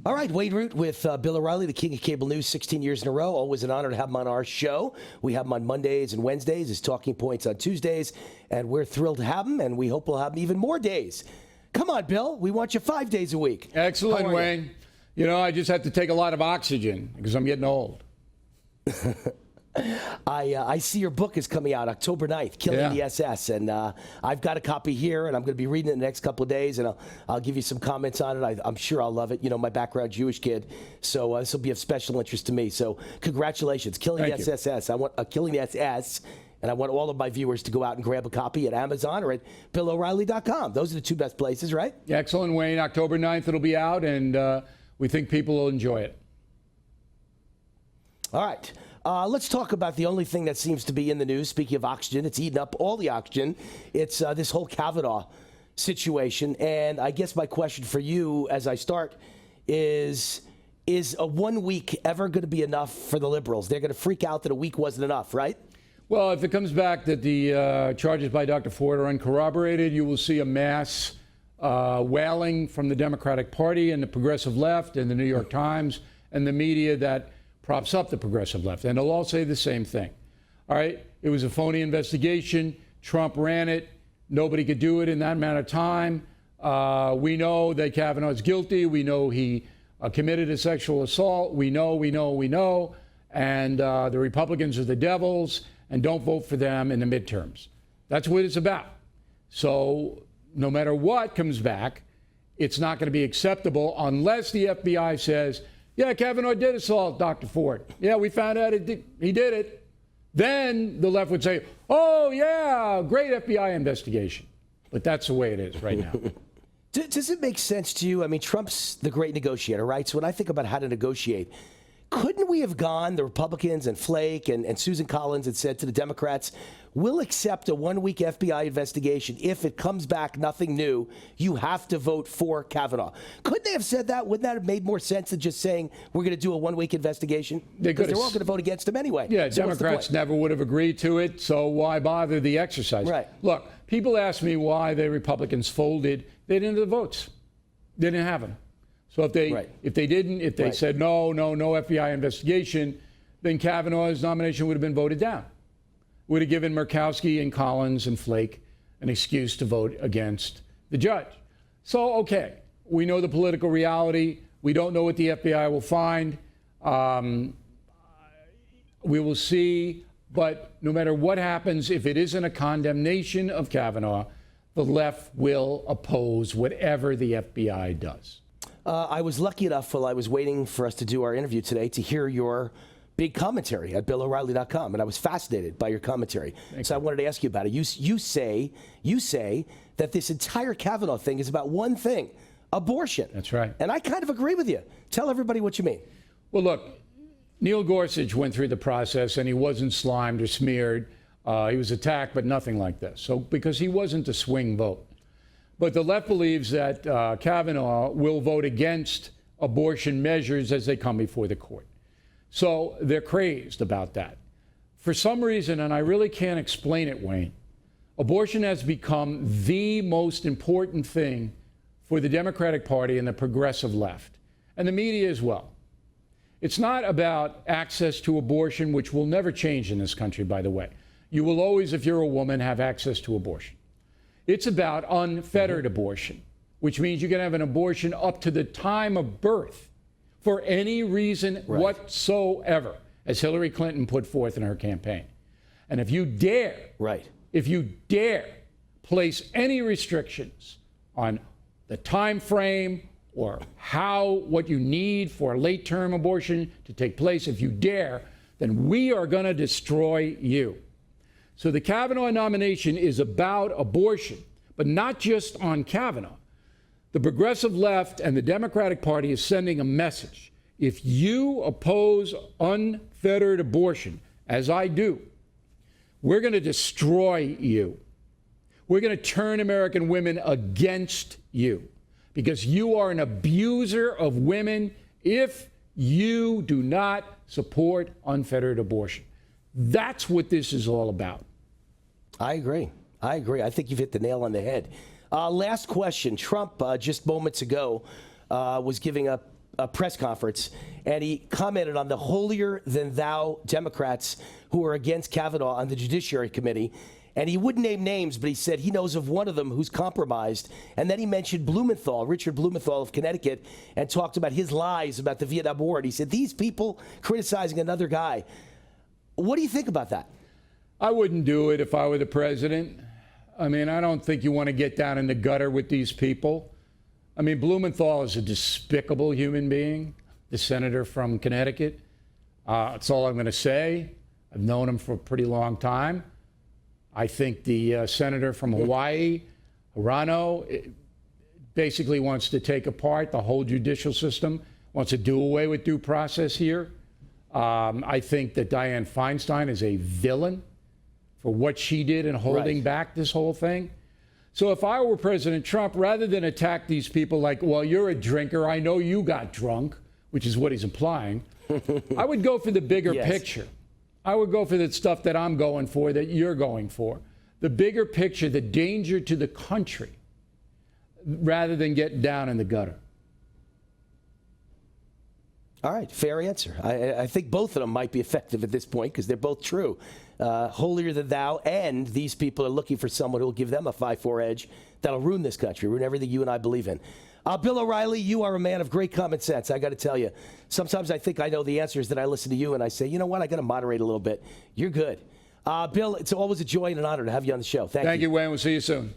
All right, Wade Root with Bill O'Reilly, the king of cable news, 16 years in a row. Always an honor to have him on our show. We have him on Mondays and Wednesdays, his talking points on Tuesdays, and we're thrilled to have him, and we hope we'll have him even more days. Come on, Bill. We want you 5 days a week. Excellent, Wayne. You know, I just have to take a lot of oxygen because I'm getting old. I see your book is coming out October 9th, Killing the SS, and I've got a copy here, and I'm going to be reading it in the next couple of days, and I'll give you some comments on it. I'm sure I'll love it. You know, my background, Jewish kid, so this will be of special interest to me. So congratulations, Killing the SS. I want Killing the SS, and I want all of my viewers to go out and grab a copy at Amazon or at BillO'Reilly.com. Those are the two best places, right? Excellent, Wayne. October 9th it'll be out, and we think people will enjoy it. All right. Let's talk about the only thing that seems to be in the news. Speaking of oxygen, it's eating up all the oxygen. It's this whole Kavanaugh situation. And I guess my question for you as I start is a 1 week ever going to be enough for the liberals? They're going to freak out that a week wasn't enough, right? Well, if it comes back that the charges by Dr. Ford are uncorroborated, you will see a mass wailing from the Democratic Party and the progressive left and the New York Times and the media that props up the progressive left, and they'll all say the same thing. All right, it was a phony investigation. Trump ran it. Nobody could do it in that amount of time. We know that Kavanaugh is guilty. We know he committed a sexual assault. We know. And the Republicans are the devils, and don't vote for them in the midterms. That's what it's about. So no matter what comes back, it's not going to be acceptable unless the FBI says, yeah, Kavanaugh did assault Dr. Ford. Yeah, we found out he did it. Then the left would say, oh, yeah, great FBI investigation. But that's the way it is right now. Does it make sense to you? I mean, Trump's the great negotiator, right? So when I think about how to negotiate, couldn't we have gone, the Republicans and Flake and Susan Collins, and said to the Democrats, we'll accept a 1 week FBI investigation. If it comes back nothing new, you have to vote for Kavanaugh. Couldn't they have said that? Wouldn't that have made more sense than just saying we're going to do a 1 week investigation? Because they're all going to vote against him anyway. Yeah, so Democrats never would have agreed to it, so why bother the exercise? Right. Look, people ask me why the Republicans folded. They didn't have the votes. They didn't have them. So if they said no FBI investigation, then Kavanaugh's nomination would have been voted down. Would have given Murkowski and Collins and Flake an excuse to vote against the judge. So, okay, we know the political reality. We don't know what the FBI will find. We will see. But no matter what happens, if it isn't a condemnation of Kavanaugh, the left will oppose whatever the FBI does. I was lucky enough while I was waiting for us to do our interview today to hear your big commentary at BillO'Reilly.com, and I was fascinated by your commentary. I wanted to ask you about it. You say that this entire Kavanaugh thing is about one thing: abortion. That's right. And I kind of agree with you. Tell everybody what you mean. Well, look, Neil Gorsuch went through the process, and he wasn't slimed or smeared. He was attacked, but nothing like this. So because he wasn't a swing vote. But the left believes that Kavanaugh will vote against abortion measures as they come before the court. So they're crazed about that. For some reason, and I really can't explain it, Wayne, abortion has become the most important thing for the Democratic Party and the progressive left, and the media as well. It's not about access to abortion, which will never change in this country, by the way. You will always, if you're a woman, have access to abortion. It's about unfettered abortion, which means you can have an abortion up to the time of birth for any reason whatsoever, as Hillary Clinton put forth in her campaign. And if you dare place any restrictions on the time frame or what you need for a late-term abortion to take place, if you dare, then we are going to destroy you. So the Kavanaugh nomination is about abortion, but not just on Kavanaugh. The progressive left and the Democratic Party is sending a message. If you oppose unfettered abortion, as I do, we're going to destroy you. We're going to turn American women against you because you are an abuser of women if you do not support unfettered abortion. That's what this is all about. I agree. I think you've hit the nail on the head. Last question. Trump, just moments ago, was giving a a press conference, and he commented on the holier-than-thou Democrats who are against Kavanaugh on the Judiciary Committee. And he wouldn't name names, but he said he knows of one of them who's compromised. And then he mentioned Blumenthal, Richard Blumenthal of Connecticut, and talked about his lies about the Vietnam War. And he said, these people criticizing another guy. What do you think about that? I wouldn't do it if I were the president. I mean, I don't think you want to get down in the gutter with these people. I mean, Blumenthal is a despicable human being, the senator from Connecticut. That's all I'm going to say. I've known him for a pretty long time. I think the senator from Hawaii, Hirano, basically wants to take apart the whole judicial system, wants to do away with due process here. I think that Dianne Feinstein is a villain for what she did in holding back this whole thing. So if I were President Trump, rather than attack these people like, well, you're a drinker, I know you got drunk, which is what he's implying, I would go for the bigger picture. I would go for the stuff that I'm going for, that you're going for. The bigger picture, the danger to the country, rather than get down in the gutter. All right, fair answer. I think both of them might be effective at this point because they're both true. Holier than thou, and these people are looking for someone who will give them a 5-4 edge that'll ruin this country, ruin everything you and I believe in. Bill O'Reilly, you are a man of great common sense. I got to tell you, sometimes I think I know the answers that I listen to you and I say, you know what, I got to moderate a little bit. You're good. Bill, it's always a joy and an honor to have you on the show. Thank you. Thank you, Wayne. We'll see you soon.